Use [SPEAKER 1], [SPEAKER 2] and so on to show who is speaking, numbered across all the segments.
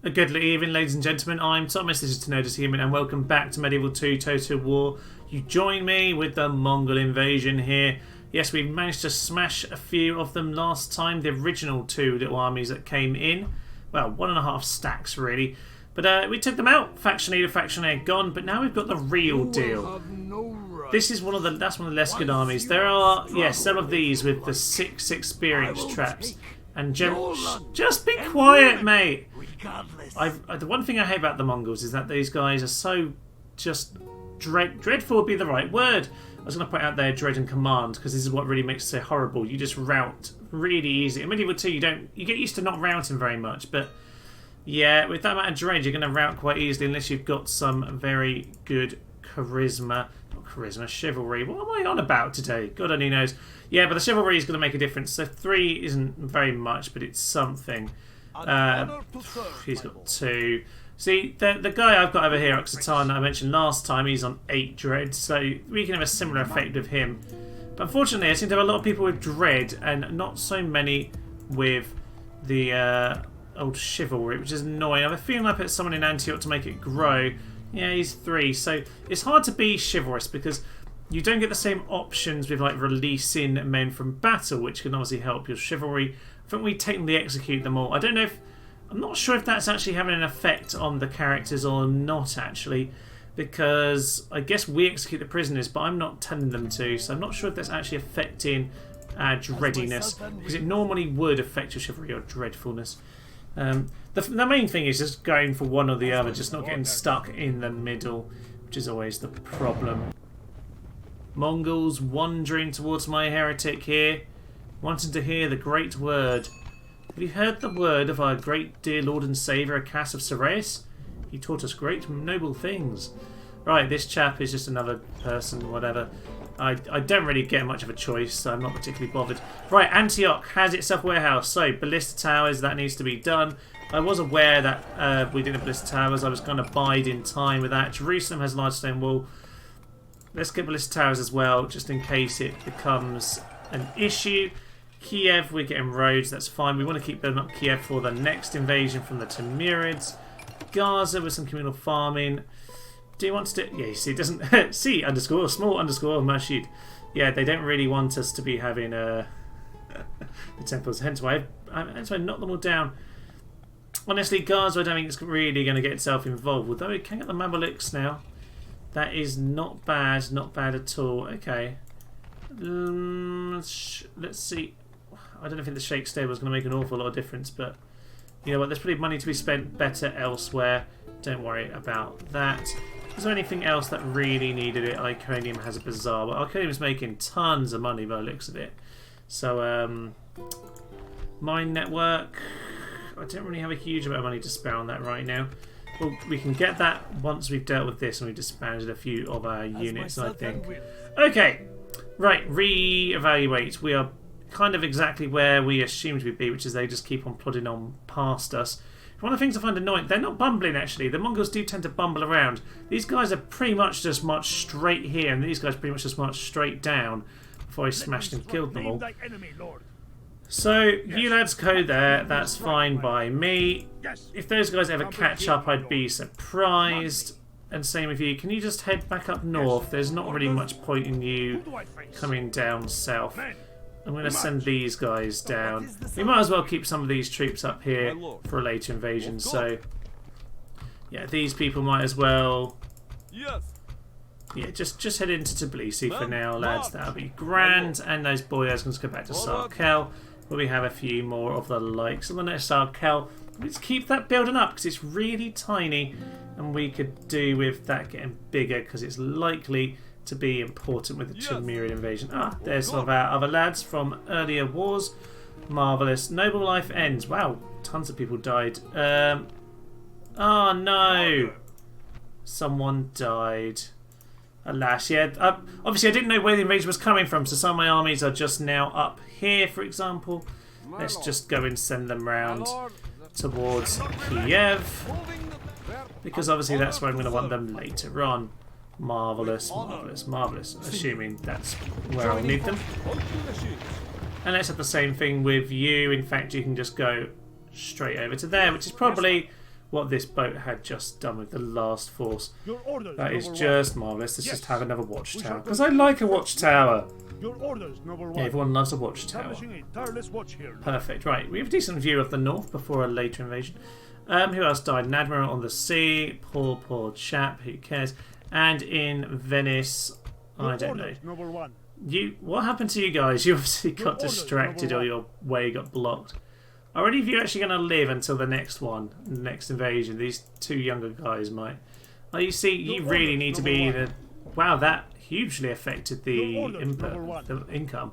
[SPEAKER 1] A good evening, ladies and gentlemen. I'm Thomas, this is Tenoda's Human, and welcome back to Medieval 2 Total War. You join me with the Mongol invasion here. Yes, we managed to smash a few of them last time, the original two little armies that came in. Well, 1.5 stacks really. But we took them out. Faction leader, faction A gone, but now we've got the real deal. This is one of the less good armies. There are, yes, some of these with the 6 experience traps. And just be quiet, mate. The one thing I hate about the Mongols is that these guys are so just dreadful would be the right word. I was going to point out their dread and command because this is what really makes it so horrible. You just rout really easy. In Medieval 2, you get used to not routing very much, but yeah, with that amount of dread, you're going to rout quite easily unless you've got some very good charisma. Not charisma, chivalry. What am I on about today? God only knows. Yeah, but the chivalry is going to make a difference. So 3 isn't very much, but it's something. He's got 2. See, the guy I've got over here, Oxatan, that I mentioned last time, he's on 8 dread, so we can have a similar effect with him. But unfortunately, I seem to have a lot of people with dread and not so many with the old chivalry, which is annoying. I have a feeling I put someone in Antioch to make it grow. Yeah, he's 3, so it's hard to be chivalrous because you don't get the same options with like releasing men from battle, which can obviously help your chivalry. I think we technically execute them all. I'm not sure if that's actually having an effect on the characters or not actually, because I guess we execute the prisoners, but I'm not telling them to, so I'm not sure if that's actually affecting dreadiness, because it normally would affect your chivalry or dreadfulness. The main thing is just going for one or the other, just not getting stuck in the middle, which is always the problem. Mongols wandering towards my heretic here, wanting to hear the great word. Have you heard the word of our great dear Lord and Saviour, Cass of Sarais? He taught us great noble things. Right, this chap is just another person, whatever. I don't really get much of a choice, so I'm not particularly bothered. Right, Antioch has itself a warehouse, so ballista towers, that needs to be done. I was aware that we didn't have ballista towers, I was going to bide in time with that. Jerusalem has a large stone wall. Let's get ballista towers as well, just in case it becomes an issue. Kiev, we're getting roads, that's fine. We want to keep building up Kiev for the next invasion from the Timurids. Gaza with some communal farming. Do you want to do... Yeah, you see, it doesn't... C underscore, small underscore, Mashid. Yeah, they don't really want us to be having the temples. Hence why I knocked them all down. Honestly, Gaza, I don't think it's really going to get itself involved. Although it can get the Mamelukes now. That is not bad at all. Okay. Let's see. I don't think the Sheikh stable is going to make an awful lot of difference, but you know what, there's probably money to be spent better elsewhere. Don't worry about that. Is there anything else that really needed it? Iconium has a bazaar. Well, Iconium's making tons of money by the looks of it. So, mine network. I don't really have a huge amount of money to spare on that right now. Well, we can get that once we've dealt with this and we've disbanded a few of our units, I think. Okay, right, re-evaluate. We are kind of exactly where we assumed we'd be, which is they just keep on plodding on past us. One of the things I find annoying, they're not bumbling actually. The Mongols do tend to bumble around. These guys are pretty much just marched straight here, and these guys pretty much just marched straight down before I smashed and killed them all. So, you lads go there, that's fine by me. If those guys ever catch up, I'd be surprised. And same with you, can you just head back up north? There's not really much point in you coming down south. I'm going to send these guys down. We might as well keep some of these troops up here for a later invasion, so... Yeah, these people might as well... Yeah, just head into Tbilisi for now, lads. That'll be grand. And those boyos can just go back to Sarkel, where we have a few more of the likes of the next Sarkel. Let's keep that building up, because it's really tiny, and we could do with that getting bigger, because it's likely to be important with the Timurid invasion. Ah, there's some of our other lads from earlier wars. Marvellous. Noble life ends. Wow, tons of people died. Oh no! Someone died. Alas, yeah. Obviously, I didn't know where the invasion was coming from, so some of my armies are just now up here, for example. Let's just go and send them round towards Kiev, because obviously that's where I'm going to want them later on. Marvellous, marvellous, marvellous. Assuming that's where I'll need them. And let's have the same thing with you. In fact, you can just go straight over to there, which is probably what this boat had just done with the last force.
[SPEAKER 2] Your orders,
[SPEAKER 1] That is
[SPEAKER 2] number
[SPEAKER 1] just
[SPEAKER 2] one.
[SPEAKER 1] marvellous. Let's
[SPEAKER 2] Yes.
[SPEAKER 1] just have another watchtower. Because I like a watchtower.
[SPEAKER 2] Your orders, number one.
[SPEAKER 1] Yeah, everyone loves a watchtower.
[SPEAKER 2] Establishing a tireless watch here.
[SPEAKER 1] Perfect. Right, we have a decent view of the north before a later invasion. Who else died? An admiral on the sea. Poor, poor chap. Who cares? And in Venice,
[SPEAKER 2] Your
[SPEAKER 1] I don't know.
[SPEAKER 2] orders, number one.
[SPEAKER 1] What happened to you guys? You obviously got
[SPEAKER 2] orders,
[SPEAKER 1] distracted
[SPEAKER 2] number
[SPEAKER 1] or your way got blocked. Are any of you actually going to live until the next one, the next invasion? These two younger guys might. Oh, you see, you
[SPEAKER 2] Your
[SPEAKER 1] really
[SPEAKER 2] orders,
[SPEAKER 1] need to
[SPEAKER 2] number
[SPEAKER 1] be
[SPEAKER 2] one.
[SPEAKER 1] the. Wow, that hugely affected the
[SPEAKER 2] Your orders,
[SPEAKER 1] input,
[SPEAKER 2] number one.
[SPEAKER 1] the income.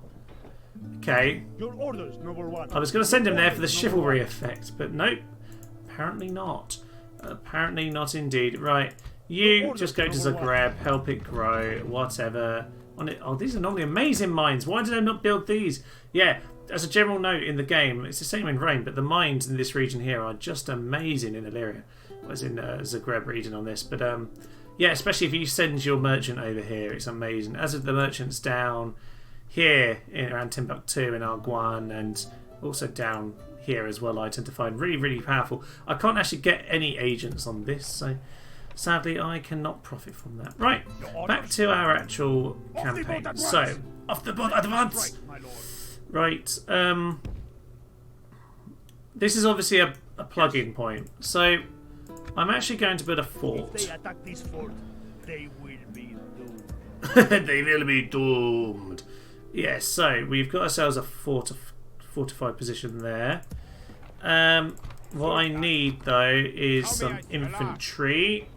[SPEAKER 1] Okay,
[SPEAKER 2] Your orders, number one.
[SPEAKER 1] I was going to send him there for the
[SPEAKER 2] Orders, number
[SPEAKER 1] chivalry
[SPEAKER 2] one.
[SPEAKER 1] effect, but nope. Apparently not. Apparently not indeed. Right,
[SPEAKER 2] Your
[SPEAKER 1] you
[SPEAKER 2] orders,
[SPEAKER 1] just go to
[SPEAKER 2] number one.
[SPEAKER 1] Zagreb, help it grow, whatever. On it. Oh, these are normally amazing mines. Why did I not build these? Yeah, as a general note in the game, it's the same in Rome, but the mines in this region here are just amazing in Illyria. Was in Zagreb region on this, but yeah, especially if you send your merchant over here, it's amazing. As of the merchants down here in around Timbuktu and Arguan, and also down here as well, I tend to find really, really powerful. I can't actually get any agents on this, so sadly I cannot profit from that. Right, back to our actual
[SPEAKER 2] Off the boat
[SPEAKER 1] campaign.
[SPEAKER 2] at
[SPEAKER 1] So,
[SPEAKER 2] once.
[SPEAKER 1] off the boat at once!
[SPEAKER 2] Strike, my lord.
[SPEAKER 1] Right, this is obviously a plug-in point. So, I'm actually going to build a
[SPEAKER 2] If
[SPEAKER 1] fort.
[SPEAKER 2] they attack this fort, they will be doomed.
[SPEAKER 1] They will be doomed. Yeah, so we've got ourselves a fortified position there. What I need though is some infantry.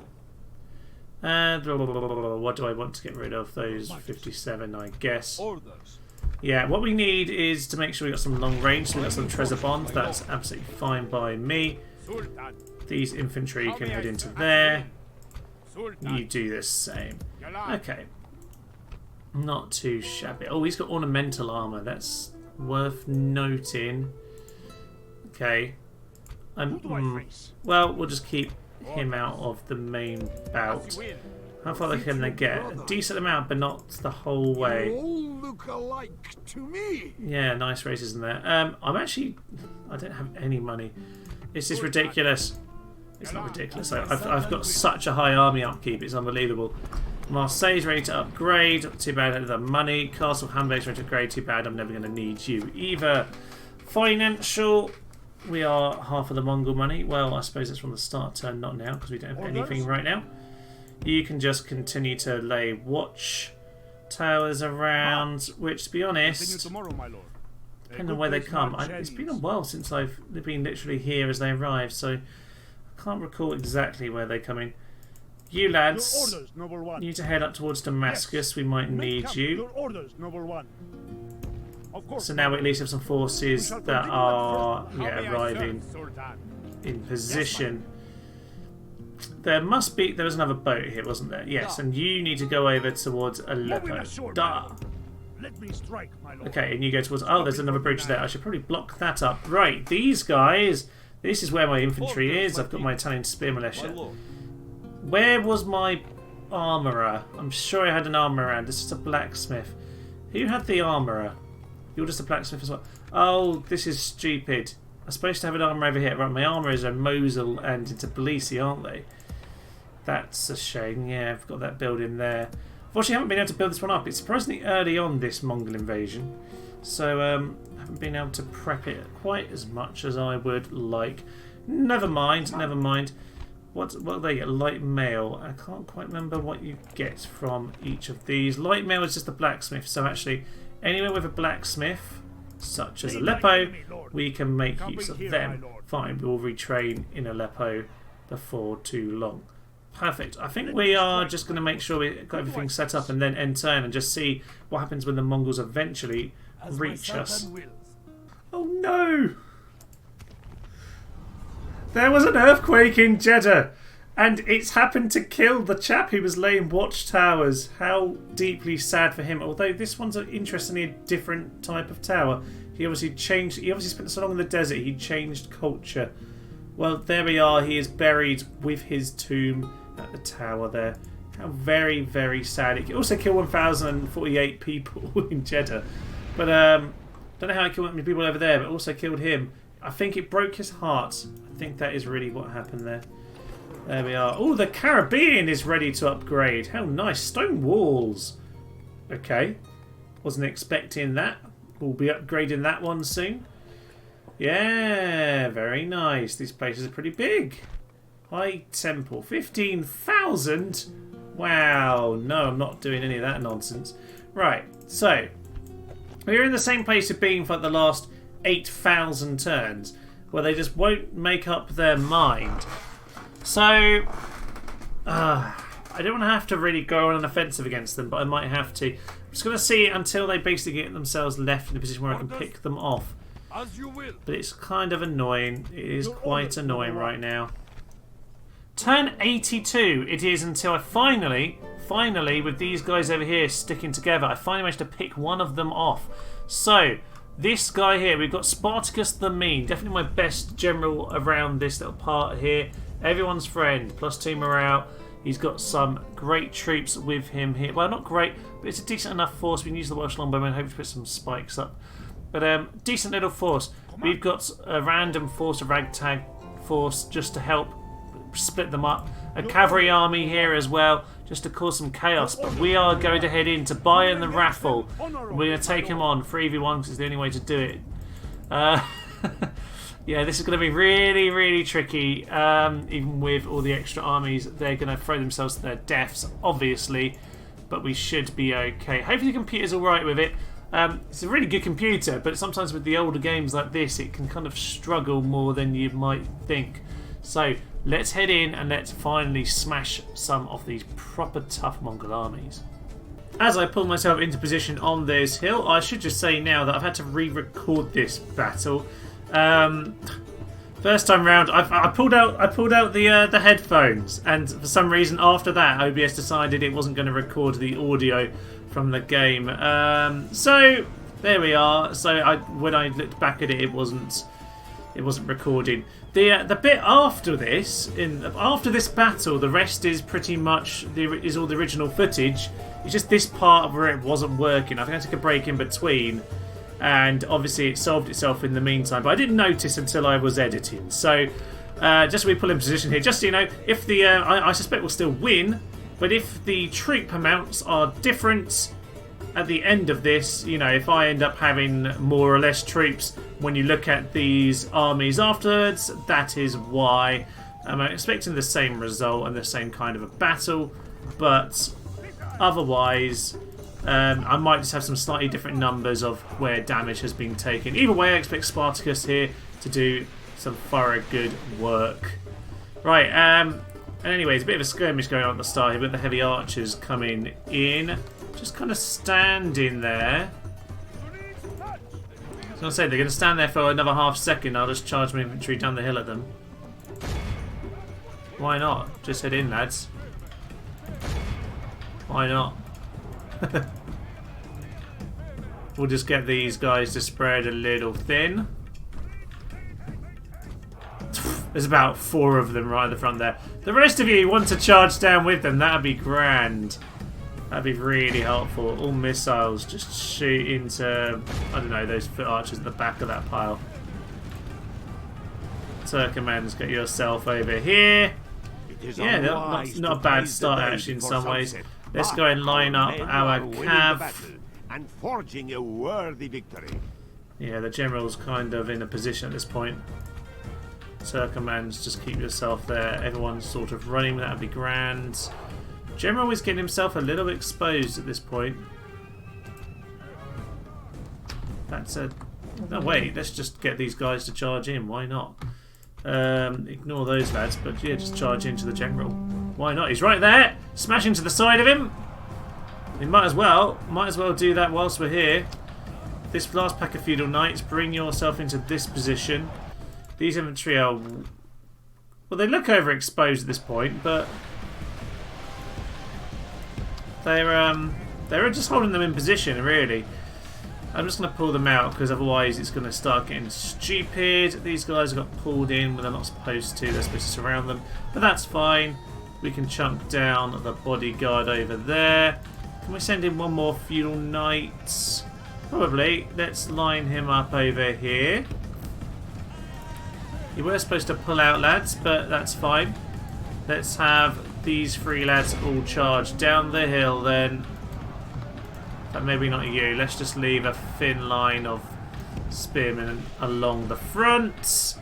[SPEAKER 1] And what do I want to get rid of? Those 57, I guess.
[SPEAKER 3] Orders.
[SPEAKER 1] Yeah, what we need is to make sure we got some long range. So we got some treasure bonds. That's absolutely fine by me.
[SPEAKER 2] Sultan.
[SPEAKER 1] These infantry can head into there. You do the same. Okay. Not too shabby. Oh, he's got ornamental armour. That's worth noting. Okay.
[SPEAKER 2] Who do I face?
[SPEAKER 1] Well, we'll just keep him out of the main bout. How far can they get? A decent amount, but not the whole way.
[SPEAKER 3] All look alike to me.
[SPEAKER 1] Yeah, nice races in there. I'm actually... I don't have any money. This is ridiculous. It's not ridiculous. I've got such a high army upkeep. It's unbelievable. Marseille's ready to upgrade. Not too bad at the money. Castle Hamburg's ready to upgrade. Too bad. I'm never going to need you either. Financial. We are half of the Mongol money. Well, I suppose it's from the start turn, not now, because we don't have anything right now. You can just continue to lay watch towers around, which, to be
[SPEAKER 2] Continue
[SPEAKER 1] honest,
[SPEAKER 2] tomorrow, my lord.
[SPEAKER 1] depending on where they come. It's been a while since they've been literally here as they arrive, so I can't recall exactly where they come in. You
[SPEAKER 2] Your
[SPEAKER 1] lads,
[SPEAKER 2] orders, number one.
[SPEAKER 1] you need to head up towards Damascus. We might
[SPEAKER 2] Make
[SPEAKER 1] need
[SPEAKER 2] camp.
[SPEAKER 1] you.
[SPEAKER 2] Your orders, number one. Of course.
[SPEAKER 1] So now we at least have some forces that are arriving
[SPEAKER 2] Sultan.
[SPEAKER 1] in position. There was another boat here, wasn't there? Yes, and you need to go over towards Aleppo. Duh.
[SPEAKER 2] Let me strike, my lord.
[SPEAKER 1] Okay, and you go towards... Oh, there's another bridge there. I should probably block that up. Right, these guys... This is where my infantry is. I've got my Italian spear militia. Where was my armourer? I'm sure I had an armourer around. This is a blacksmith. Who had the armourer? You're just a blacksmith as well. Oh, this is stupid. I'm supposed to have an armourer over here. Right, my armourers are in Mosul and into Tbilisi, aren't they? That's a shame. Yeah, I've got that building there. Unfortunately, I haven't been able to build this one up. It's surprisingly early on, this Mongol invasion. So, I haven't been able to prep it quite as much as I would like. Never mind, never mind. What do they get? Light mail. I can't quite remember what you get from each of these. Light mail is just a blacksmith. So actually, anywhere with a blacksmith, such as Aleppo, we can make use of them. Fine, we will retrain in Aleppo before too long. Perfect. I think we are just going to make sure we've got everything set up and then end turn and just see what happens when the Mongols eventually reach us. Oh no! There was an earthquake in Jeddah, and it's happened to kill the chap who was laying watchtowers. How deeply sad for him. Although this one's an interestingly a different type of tower. He obviously spent so long in the desert, he changed culture. Well, there we are. He is buried with his tomb at the tower there. How very, very sad. It also killed 1,048 people in Jeddah. But don't know how it killed that many people over there, but also killed him. I think it broke his heart. I think that is really what happened there. There we are. Oh, the Caribbean is ready to upgrade. How nice. Stone walls. Okay. Wasn't expecting that. We'll be upgrading that one soon. Yeah, very nice. These places are pretty big. High Temple. 15,000? Wow. No, I'm not doing any of that nonsense. Right, so we're in the same place we've been for the last 8,000 turns, where they just won't make up their mind. So, I don't want to have to really go on an offensive against them, but I might have to. I'm just going to see until they basically get themselves left in a position where I can pick them off.
[SPEAKER 3] As you will.
[SPEAKER 1] But it's kind of annoying. It is quite annoying right now. Turn 82 it is until I finally, with these guys over here sticking together, I finally managed to pick one of them off. So, this guy here, we've got Spartacus the Mean. Definitely my best general around this little part here. Everyone's friend, +2 morale. He's got some great troops with him here. Well, not great, but it's a decent enough force. We can use the Welsh Longbowmen and hope to put some spikes up. But decent little force. We've got a random force, a ragtag force, just to help split them up. A cavalry army here as well, just to cause some chaos. But we are going to head into Bayern the Raffle. We're going to take him on 3v1 because it's the only way to do it. Yeah, this is going to be really, really tricky. Even with all the extra armies, they're going to throw themselves to their deaths, obviously. But we should be okay. Hopefully the computer's alright with it. It's a really good computer, but sometimes with the older games like this, it can kind of struggle more than you might think. So, let's head in and let's finally smash some of these proper tough Mongol armies. As I pull myself into position on this hill, I should just say now that I've had to re-record this battle. First time round, I pulled out the headphones, and for some reason after that, OBS decided it wasn't going to record the audio from the game. So there we are. So when I looked back at it, it wasn't recording. The bit after this, after this battle, the rest is pretty much all the original footage. It's just this part where it wasn't working. I think I took a break in between, and obviously it solved itself in the meantime. But I didn't notice until I was editing. So just so we pull in position here, just so you know, if the I suspect we'll still win, but if the troop amounts are different at the end of this, you know, if I end up having more or less troops when you look at these armies afterwards, that is why. I'm expecting the same result and the same kind of a battle, but otherwise I might just have some slightly different numbers of where damage has been taken. Either way, I expect Spartacus here to do some thorough good work. Right, and anyways, a bit of a skirmish going on at the start here with the heavy archers coming in. Just kind of standing there. I was going to say, they're going to stand there for another half second. I'll just charge my infantry down the hill at them. Why not? Just head in, lads. Why not? We'll just get these guys to spread a little thin. There's about 4 of them right at the front there. The rest of you want to charge down with them. That'd be grand. That'd be really helpful. All missiles just shoot into, I don't know, those foot archers at the back of that pile. Turkomans, get yourself over here. Yeah, not a bad start actually in some ways. Let's go and line up our cav.
[SPEAKER 3] And forging a worthy victory.
[SPEAKER 1] Yeah, the general's kind of in a position at this point. Turkomans, just keep yourself there. Everyone's sort of running, that'd be grand. General is getting himself a little exposed at this point. That's a... No, wait, let's just get these guys to charge in. Why not? Ignore those lads, but yeah, just charge into the general. Why not? He's right there! Smash into the side of him! We might as well do that whilst we're here. This last pack of feudal knights, bring yourself into this position. These infantry are... Well, they look overexposed at this point, but... They're just holding them in position, really. I'm just going to pull them out because otherwise it's going to start getting stupid. These guys got pulled in when they're not supposed to. They're supposed to surround them, but that's fine. We can chunk down the bodyguard over there. Can we send in one more feudal knight? Probably. Let's line him up over here. You were supposed to pull out, lads, but that's fine. Let's have these 3 lads all charge down the hill then. But maybe not you. Let's just leave a thin line of spearmen along the front.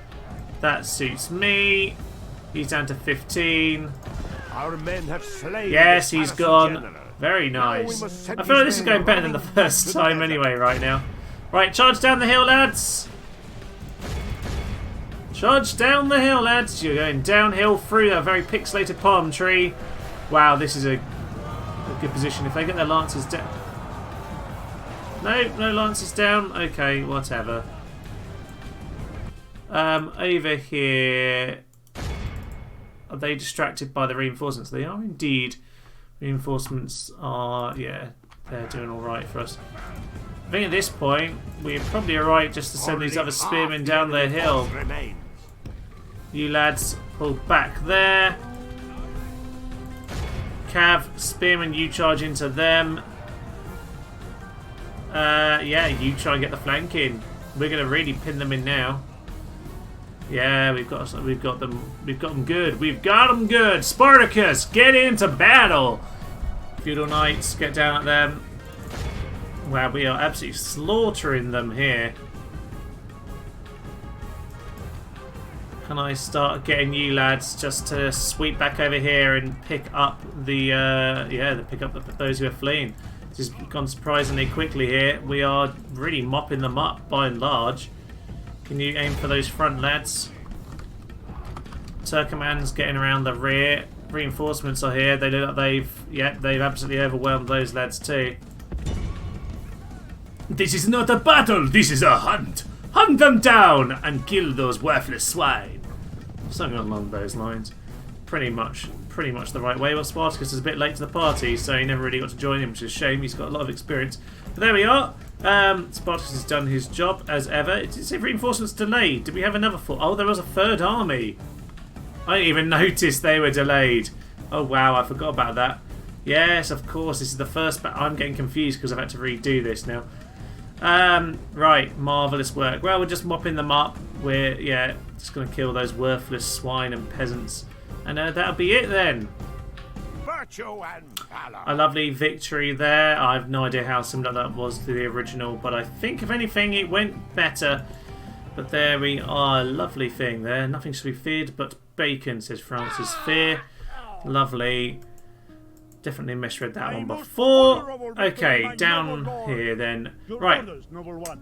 [SPEAKER 1] That suits me. He's down to 15.
[SPEAKER 3] Our men have slain.
[SPEAKER 1] Yes,
[SPEAKER 3] the
[SPEAKER 1] he's
[SPEAKER 3] Saracen
[SPEAKER 1] gone.
[SPEAKER 3] general.
[SPEAKER 1] Very
[SPEAKER 3] Now we
[SPEAKER 1] nice.
[SPEAKER 3] must set
[SPEAKER 1] I feel like
[SPEAKER 3] these
[SPEAKER 1] this is
[SPEAKER 3] men
[SPEAKER 1] going better
[SPEAKER 3] on
[SPEAKER 1] than the
[SPEAKER 3] the
[SPEAKER 1] first
[SPEAKER 3] to the
[SPEAKER 1] time
[SPEAKER 3] desert.
[SPEAKER 1] anyway right now. Right, charge down the hill, lads. Charge down the hill, lads. You're going downhill through a very pixelated palm tree. Wow, this is a good position. If they get their lances down... No lances down. Okay, whatever. Over here... Are they distracted by the reinforcements? They are indeed. Reinforcements are... Yeah, they're doing alright for us. I think at this point, we're probably alright just to send these
[SPEAKER 3] Only
[SPEAKER 1] other spearmen
[SPEAKER 3] half
[SPEAKER 1] down the
[SPEAKER 3] enemy
[SPEAKER 1] hill.
[SPEAKER 3] force remains.
[SPEAKER 1] You lads, pull back there. Cav, spearmen, you charge into them. Yeah, you try and get the flank in. We're gonna really pin them in now. Yeah, we've got them good. We've got them good. Spartacus, get into battle. Feudal Knights, get down at them. Wow, we are absolutely slaughtering them here. Can I start getting you lads just to sweep back over here and pick up the those who are fleeing? This has gone surprisingly quickly here. We are really mopping them up by and large. Can you aim for those front lads? Turkoman's getting around the rear. Reinforcements are here. They look like they've absolutely overwhelmed those lads too. This is not a battle. This is a hunt. Hunt them down and kill those worthless swine. Something along those lines. Pretty much the right way. Well, Spartacus is a bit late to the party, so he never really got to join him, which is a shame. He's got a lot of experience. But there we are. Spartacus has done his job as ever. It's reinforcements delayed. Did we have another four? Oh, there was a third army. I didn't even notice they were delayed. Oh wow, I forgot about that. Yes, of course. This is the first. I'm getting confused because I've had to redo this now. Right, marvellous work. Well, we're just mopping them up. We're, just going to kill those worthless swine and peasants. And that'll be it then.
[SPEAKER 3] Virtue and valor.
[SPEAKER 1] A lovely victory there. I have no idea how similar that was to the original, but I think, if anything, it went better. But there we are. Lovely thing there. Nothing should be feared but bacon, says Francis Fear. Lovely. Definitely misread that one before. Okay, down here then. Right.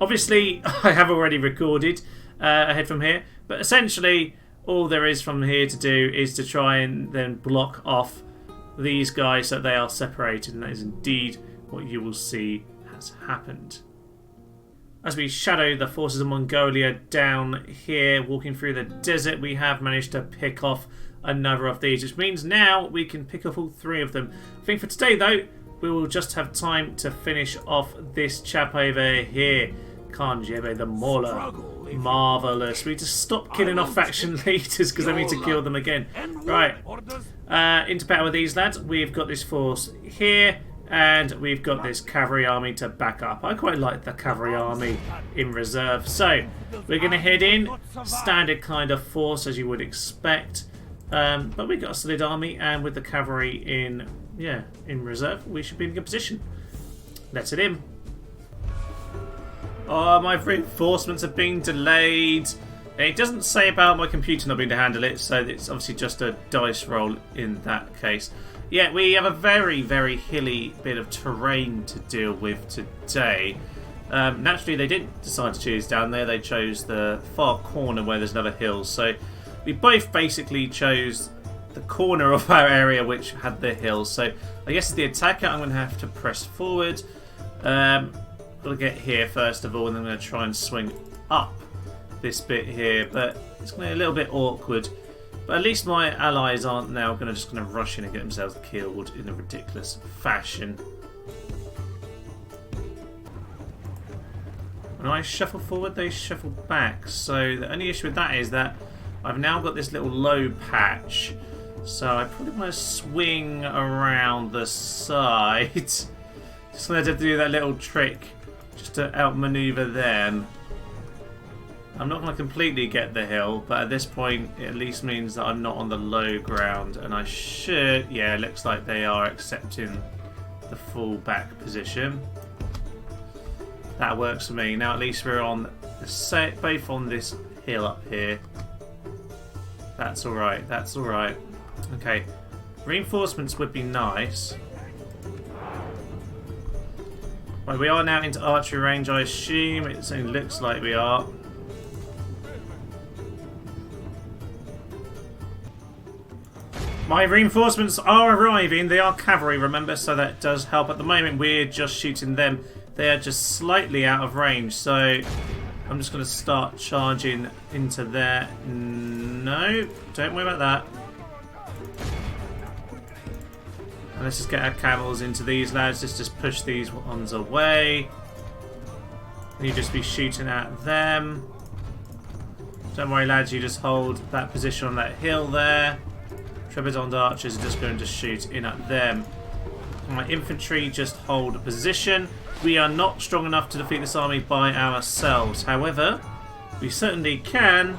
[SPEAKER 1] Obviously, I have already recorded ahead from here. But essentially, all there is from here to do is to try and then block off these guys so they are separated. And that is indeed what you will see has happened. As we shadow the forces of Mongolia down here, walking through the desert, we have managed to pick off another of these, which means now we can pick off all three of them. I think for today, though, we will just have time to finish off this chap over here, Khan Jebe the Mauler. Marvellous. We just stop killing off faction leaders because I need to kill them again. Right, into battle with these lads. We've got this force here, and we've got this cavalry army to back up. I quite like the cavalry army in reserve. So, we're going to head in. Standard kind of force, as you would expect. But we've got a solid army, and with the cavalry in reserve, we should be in a good position. Let's head in. Oh, my reinforcements are being delayed. It doesn't say about my computer not being able to handle it, so it's obviously just a dice roll in that case. Yeah, we have a very, very hilly bit of terrain to deal with today. Naturally, they didn't decide to choose down there. They chose the far corner where there's another hill. So we both basically chose the corner of our area which had the hill. So I guess as the attacker, I'm going to have to press forward. Got to get here first of all, and then I'm going to try and swing up this bit here. But it's going to be a little bit awkward. But at least my allies aren't now just going to rush in and get themselves killed in a ridiculous fashion. When I shuffle forward, they shuffle back. So the only issue with that is that I've now got this little low patch. So I probably want to swing around the side. Just going to have to do that little trick just to outmaneuver them. I'm not going to completely get the hill, but at this point it at least means that I'm not on the low ground, and I should... Yeah, it looks like they are accepting the full back position. That works for me. Now at least we're on the both on this hill up here. That's alright, that's alright. Okay, reinforcements would be nice. Right, we are now into archery range, I assume. It certainly looks like we are. My reinforcements are arriving. They are cavalry, remember, so that does help. At the moment, we're just shooting them. They are just slightly out of range, so I'm just going to start charging into there. No, don't worry about that. And let's just get our camels into these lads. Let's just push these ones away. And you just be shooting at them. Don't worry, lads, you just hold that position on that hill there. Trebizond archers are just going to shoot in at them. My infantry just hold a position. We are not strong enough to defeat this army by ourselves. However, we certainly can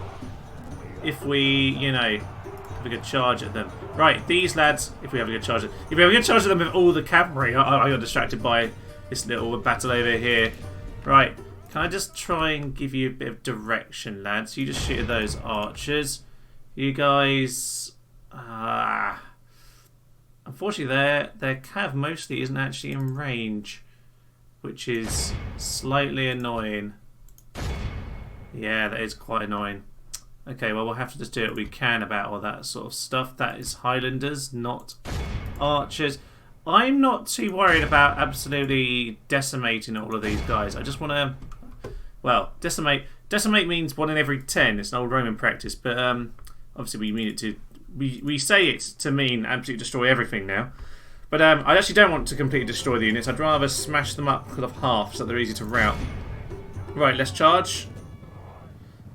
[SPEAKER 1] if we, you know, have a good charge at them. Right, these lads, if we have a good charge at them with all the cavalry. I got distracted by this little battle over here. Right, can I just try and give you a bit of direction, lads? You just shoot at those archers. You guys... unfortunately, their cav mostly isn't actually in range, which is slightly annoying. Yeah, that is quite annoying. Okay, well, we'll have to just do what we can about all that sort of stuff. That is Highlanders, not archers. I'm not too worried about absolutely decimating all of these guys. I just want to... Well, decimate means 1 in every 10. It's an old Roman practice, but obviously we mean it to... We say it to mean absolutely destroy everything now. But I actually don't want to completely destroy the units. I'd rather smash them up kind of half so they're easy to rout. Right, let's charge.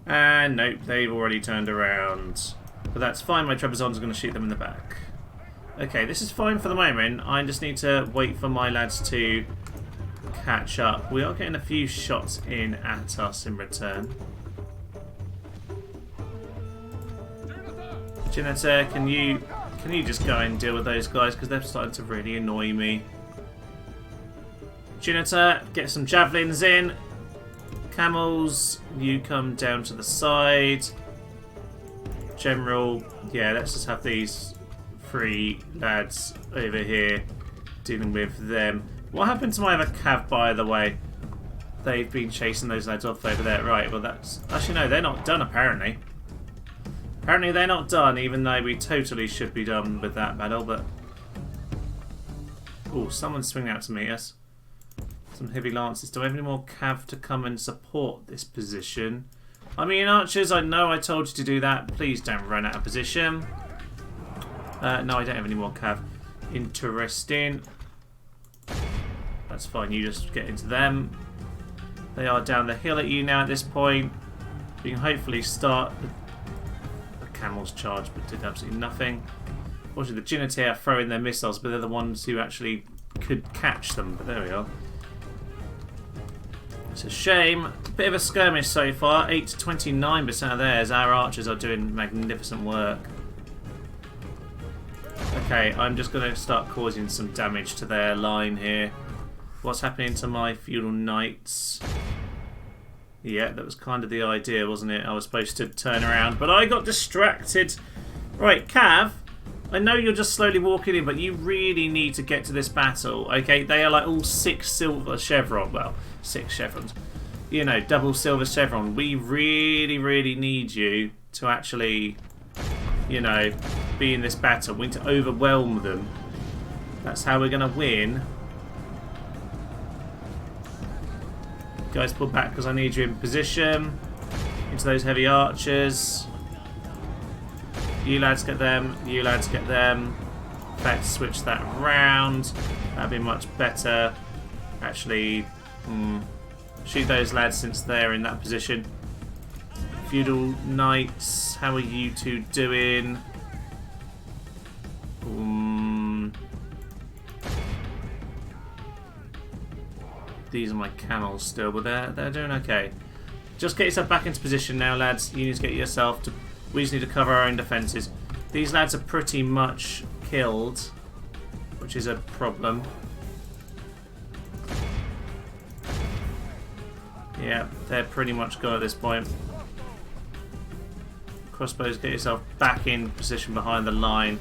[SPEAKER 1] And nope, they've already turned around. But that's fine, my Trebizonds are going to shoot them in the back. Okay, this is fine for the moment. I just need to wait for my lads to catch up. We are getting a few shots in at us in return. Janitor, can you just go and deal with those guys, because they're starting to really annoy me. Janitor, get some javelins in. Camels, you come down to the side. General, yeah, let's just have these 3 lads over here dealing with them. What happened to my other cav, by the way? They've been chasing those lads off over there. Right, well that's... Actually, no, they're not done, apparently. Apparently they're not done, even though we totally should be done with that battle, but... Oh, someone's swinging out to meet us. Some heavy lances. Do I have any more cav to come and support this position? I mean, archers, I know I told you to do that. Please don't run out of position. No, I don't have any more cav. Interesting. That's fine, you just get into them. They are down the hill at you now at this point. We can hopefully start... The camels charged, but did absolutely nothing. Unfortunately, the Genitea are throwing their missiles, but they're the ones who actually could catch them. But there we are. It's a shame. Bit of a skirmish so far. 8 to 29% of theirs. Our archers are doing magnificent work. Okay, I'm just going to start causing some damage to their line here. What's happening to my feudal knights? Yeah, that was kind of the idea, wasn't it? I was supposed to turn around, but I got distracted. Right, Cav, I know you're just slowly walking in, but you really need to get to this battle, okay? They are like all 6 silver chevron. Well, 6 chevrons. You know, double silver chevron. We really, really need you to actually, you know, be in this battle. We need to overwhelm them. That's how we're going to win. Guys, pull back because I need you in position. Into those heavy archers. You lads get them. You lads get them. In fact, switch that round. That'd be much better. Actually, shoot those lads since they're in that position. Feudal knights, how are you two doing? These are my camels still, but they're doing okay. Just get yourself back into position now, lads. You need to get yourself to... We just need to cover our own defences. These lads are pretty much killed, which is a problem. Yeah, they're pretty much gone at this point. Crossbows, get yourself back in position behind the line.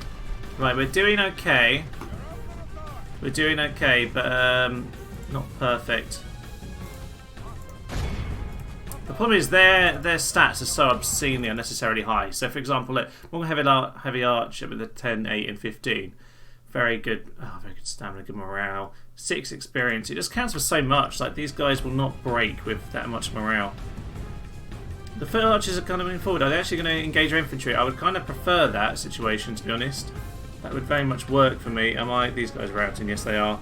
[SPEAKER 1] Right, we're doing okay. We're doing okay, but not perfect. The problem is their stats are so obscenely unnecessarily high. So, for example, look, Mongol heavy archer with a 10, 8, and 15. Very good stamina, good morale. 6 experience. It just counts for so much. Like, these guys will not break with that much morale. The foot archers are kind of moving forward. Are they actually going to engage our infantry? I would kind of prefer that situation, to be honest. That would very much work for me. These guys are routing? Yes, they are.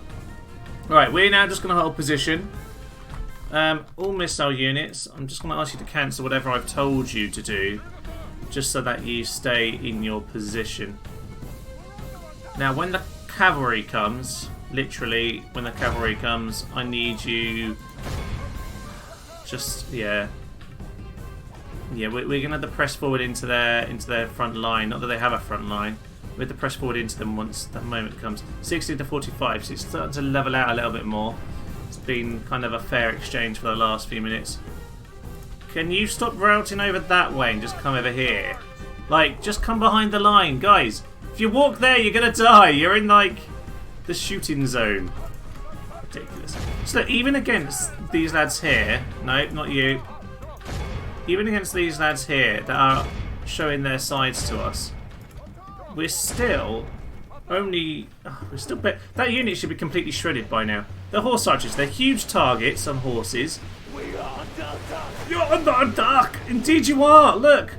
[SPEAKER 1] Right, we're now just going to hold position. All missile units, I'm just going to ask you to cancel whatever I've told you to do, just so that you stay in your position. Now, when the cavalry comes, literally, when the cavalry comes, I need you... Just, yeah. Yeah, we're going to have to press forward into their front line. Not that they have a front line. We have to press forward into them once that moment comes. 60 to 45, so it's starting to level out a little bit more. It's been kind of a fair exchange for the last few minutes. Can you stop routing over that way and just come over here? Like, just come behind the line. Guys, if you walk there, you're going to die. You're in, like, the shooting zone. Ridiculous. So, look, even against these lads here... No, not you. Even against these lads here that are showing their sides to us, we're still only... that unit should be completely shredded by now. The horse archers, they're huge targets on horses.
[SPEAKER 3] We are under attack.
[SPEAKER 1] You're under attack! Indeed you are! Look!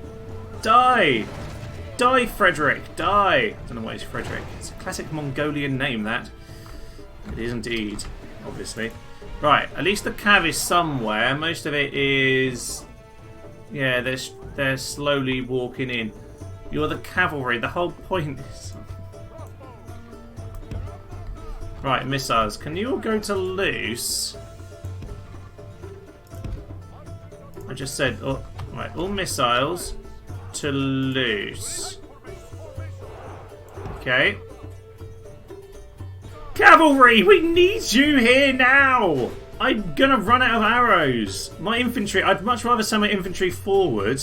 [SPEAKER 1] Die! Die, Frederick! Die! I don't know why it's Frederick. It's a classic Mongolian name, that. It is indeed, obviously. Right, at least the cav is somewhere. Most of it is... Yeah, they're slowly walking in. You're the cavalry. The whole point is... Right, missiles. Can you all go to loose? I just said... Oh, right, all missiles to loose. Okay. Cavalry! We need you here now! I'm gonna run out of arrows. My infantry... I'd much rather send my infantry forward.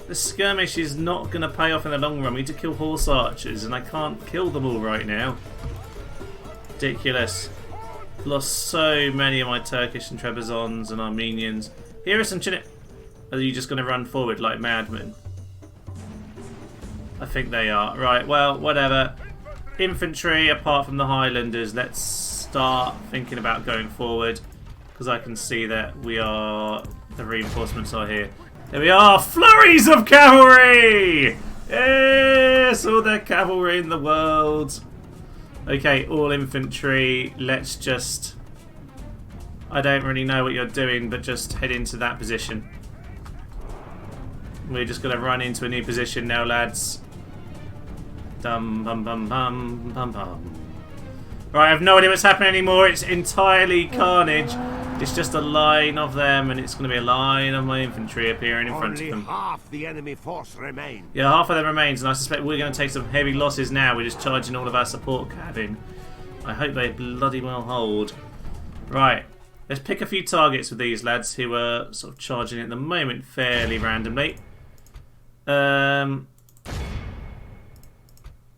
[SPEAKER 1] The skirmish is not gonna pay off in the long run. We need to kill horse archers, and I can't kill them all right now. Ridiculous. Lost so many of my Turkish and Trebizonds and Armenians. Here are some Are you just gonna run forward like madmen? I think they are. Right, well, whatever. Infantry, apart from the Highlanders, let's start thinking about going forward, because I can see that the reinforcements are here. There we are! Flurries of cavalry! Yes! All the cavalry in the world. Okay, all infantry, let's just... I don't really know what you're doing, but just head into that position. We're just going to run into a new position now, lads. Dum bum bum bum bum bum. Right, I have no idea what's happening anymore. It's entirely carnage. It's just a line of them, and it's going to be a line of my infantry appearing in front of them.
[SPEAKER 3] Only half the enemy force remain.
[SPEAKER 1] Yeah, half of them remains, and I suspect we're going to take some heavy losses now. We're just charging all of our support cav in. I hope they bloody well hold. Right, let's pick a few targets with these lads who are sort of charging at the moment fairly randomly.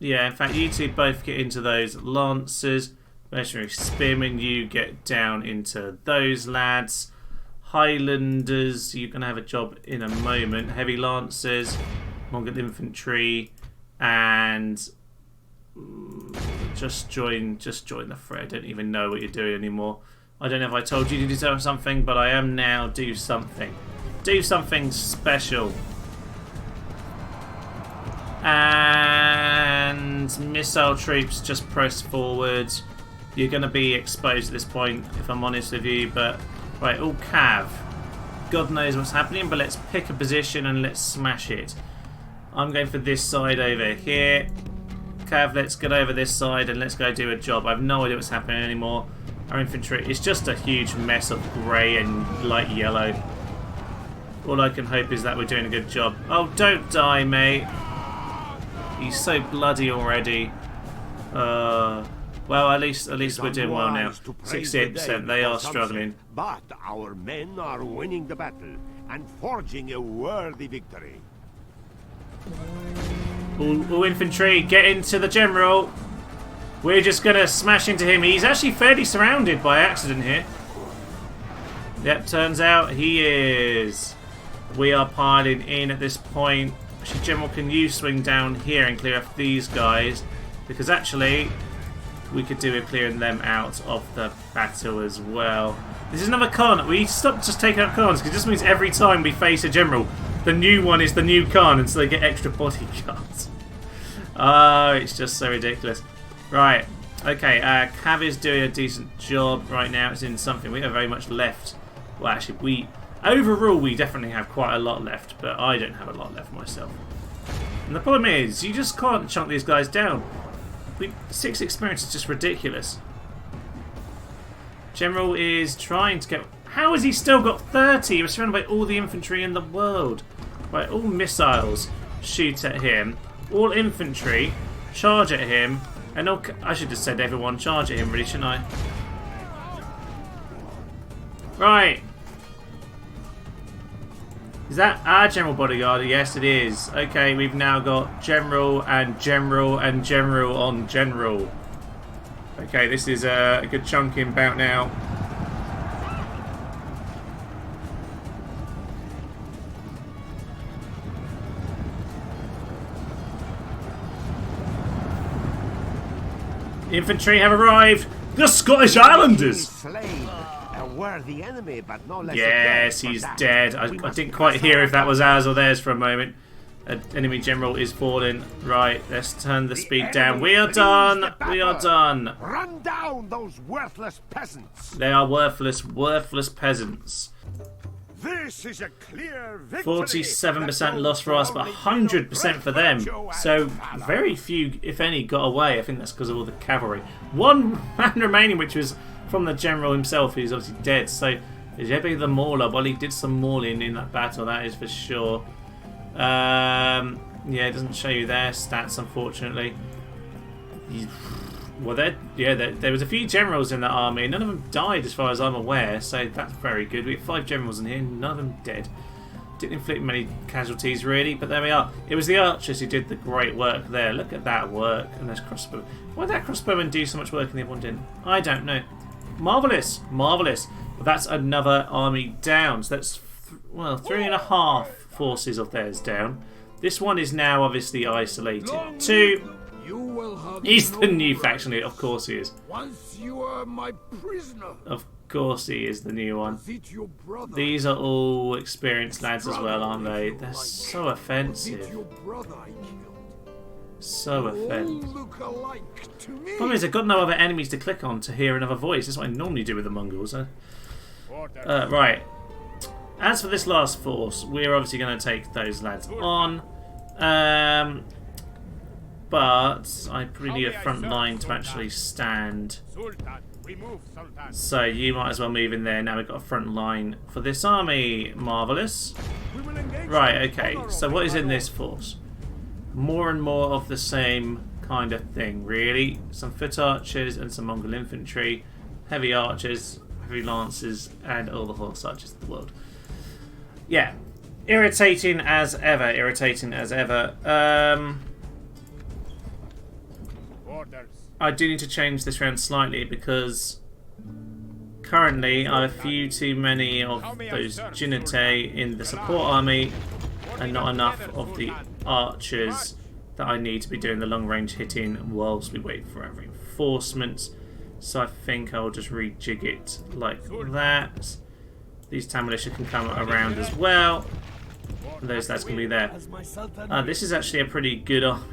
[SPEAKER 1] Yeah, in fact, you two both get into those lancers. Mercenary spearmen, you get down into those lads. Highlanders, you're going to have a job in a moment. Heavy lancers, Mongol infantry, and just join the fray. I don't even know what you're doing anymore. I don't know if I told you to do something, but I am now. Do something. Do something special. And missile troops, just press forward. You're going to be exposed at this point, if I'm honest with you. But right, all cav. God knows what's happening, but let's pick a position and let's smash it. I'm going for this side over here. Cav, let's get over this side and let's go do a job. I have no idea what's happening anymore. Our infantry is just a huge mess of grey and light yellow. All I can hope is that we're doing a good job. Oh, don't die, mate. He's so bloody already. Well, at least we're doing well now. 68%. They are struggling.
[SPEAKER 3] But our men are winning the battle and forging a worthy victory.
[SPEAKER 1] All infantry, get into the general. We're just gonna smash into him. He's actually fairly surrounded by accident here. Yep, turns out he is. We are piling in at this point. Actually, General, can you swing down here and clear off these guys? Because actually, we could do with clearing them out of the battle as well. This is another Khan. We stopped just taking out Khans because this means every time we face a general, the new one is the new Khan, and so they get extra bodyguards. Oh, it's just so ridiculous. Right, okay, Cav is doing a decent job right now. It's in something. We have very much left. Well, actually, overall, we definitely have quite a lot left, but I don't have a lot left myself. And the problem is, you just can't chunk these guys down. 6 experience is just ridiculous. General is trying to get... How has he still got 30? He was surrounded by all the infantry in the world. Right, all missiles shoot at him. All infantry charge at him. And all... I should have said everyone charge at him, really, shouldn't I? Right. Is that our general bodyguard? Yes, it is. Okay, we've now got general and general and general on general. Okay, this is a good chunk in about now. Infantry have arrived. The Scottish Islanders.
[SPEAKER 3] A worthy enemy, but no less.
[SPEAKER 1] Yes, he's dead. I didn't quite hear if that was ours or theirs for a moment. Enemy general is falling. Right, let's turn the speed down. We are done. We are done.
[SPEAKER 3] Run down those worthless peasants.
[SPEAKER 1] They are worthless peasants.
[SPEAKER 3] This is a clear victory.
[SPEAKER 1] 47% loss for us, but 100% for them. So very few, if any, got away. I think that's because of all the cavalry. One man remaining, which was from the general himself, who's obviously dead. So Jebe the Mauler, well, he did some mauling in that battle, that is for sure. Yeah, it doesn't show you their stats, unfortunately. Well, there was a few generals in that army. None of them died, as far as I'm aware. So that's very good. We have 5 generals in here, none of them dead. Didn't inflict many casualties, really, but there we are. It was the archers who did the great work there. Look at that work. And there's crossbow. Why did that crossbowman do so much work and the other one didn't? I don't know. Marvellous, marvellous. But that's another army down. So that's, well, 3.5 forces of theirs down. This one is now obviously isolated. 2. He's the new faction leader. Of course he is.
[SPEAKER 2] Once you are my prisoner.
[SPEAKER 1] Of course he is the new one. These are all experienced lads as well, aren't they? They're so offensive. So offensive. Problem is, I've got no other enemies to click on to hear another voice. That's what I normally do with the Mongols. Right. As for this last force, we're obviously going to take those lads on. But I probably need a front line to actually stand. So you might as well move in there. Now we've got a front line for this army. Marvellous. Right, okay. So what is in this force? More and more of the same kind of thing, really. Some foot archers and some Mongol infantry. Heavy archers, heavy lancers, and all the horse archers of the world. Yeah. Irritating as ever. Irritating as ever. I do need to change this round slightly because currently I have a few too many of those Jinite in the support army and not enough of the archers that I need to be doing the long range hitting whilst we wait for our reinforcements. So I think I'll just rejig it like that. These town militia can come around as well. And those lads can be there. This is actually a pretty good army.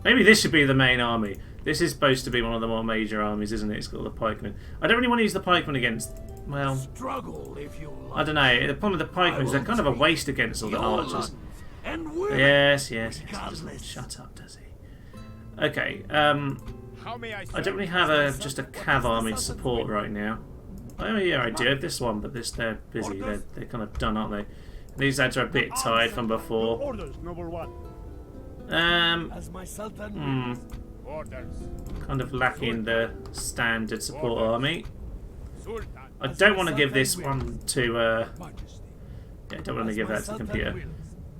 [SPEAKER 1] Maybe this should be the main army. This is supposed to be one of the more major armies, isn't it? It's got all the pikemen. I don't really want to use the pikemen against... Well... I don't know. The problem with the pikemen is they're kind of a waste against all the archers. Yes. He doesn't shut up, does he? Okay. I don't really have just a cav army to support right now. Oh yeah, I do have this one, but they're busy. They're kind of done, aren't they? These lads are a bit tired from before.
[SPEAKER 2] Orders, noble one.
[SPEAKER 4] As my sultan
[SPEAKER 2] Orders.
[SPEAKER 1] Kind of lacking the standard support army.
[SPEAKER 2] Sultan.
[SPEAKER 1] I don't want to give this one to.
[SPEAKER 4] Majesty.
[SPEAKER 1] Yeah, I don't want to give that to the
[SPEAKER 4] Sultan
[SPEAKER 1] computer.
[SPEAKER 4] wills.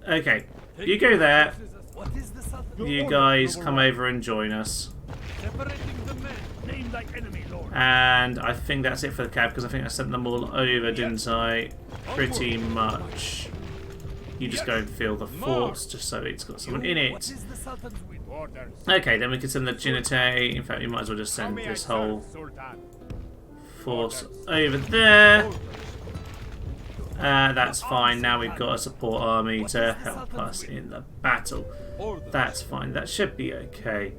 [SPEAKER 1] Okay, you go there.
[SPEAKER 4] What is the sultan?
[SPEAKER 1] You guys come over and join us.
[SPEAKER 2] Separating the men. Name thy enemy, Lord.
[SPEAKER 1] And I think that's it for the cab, because I think I sent them all over, didn't I? Pretty much. You just go and fill the forts, just so it's got someone in
[SPEAKER 4] What
[SPEAKER 1] it.
[SPEAKER 4] is the sultan's will?
[SPEAKER 2] Orders.
[SPEAKER 1] Okay, then we can send the Jinite. In fact, we might as well just send this whole
[SPEAKER 2] Sultan.
[SPEAKER 1] force over there. That's fine. Now we've got a support army to help us in the battle. That's fine. That should be okay.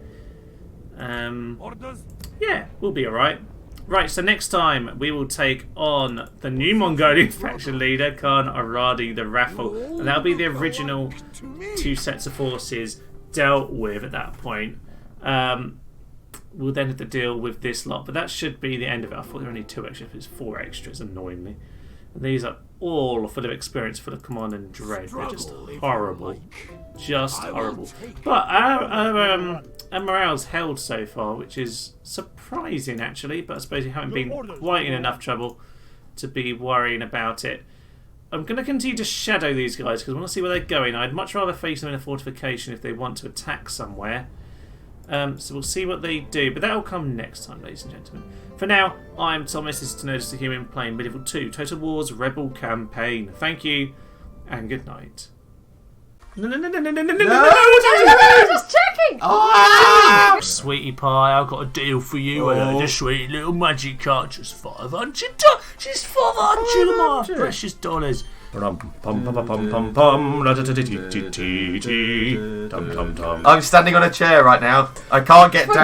[SPEAKER 2] Orders.
[SPEAKER 1] Yeah, we'll be alright. Right, so next time we will take on the new Mongolian faction leader, Khan Aradi the Raffle. And that'll be the original 2 sets of forces dealt with at that point. We'll then have to deal with this lot, but that should be the end of it. I thought there were only 2 extras, but it's 4 extras, annoyingly. And these are all full of experience, full of command and dread. They're just horrible. Just horrible. But our morale's held so far, which is surprising actually, but I suppose you haven't been quite in enough trouble to be worrying about it. I'm going to continue to shadow these guys because I want to see where they're going. I'd much rather face them in a fortification if they want to attack somewhere. So we'll see what they do, but that'll come next time, ladies and gentlemen. For now, I'm Thomas, this is To Notice the Human, playing Medieval 2 Total War's Rebel Campaign. Thank you, and good night. No!
[SPEAKER 5] Just checking!
[SPEAKER 1] Sweetie pie, I've got a deal for you. I got a sweet little magic card, just $500. Just $500 of my precious dollars.
[SPEAKER 6] I'm standing on a chair right now. I can't get down.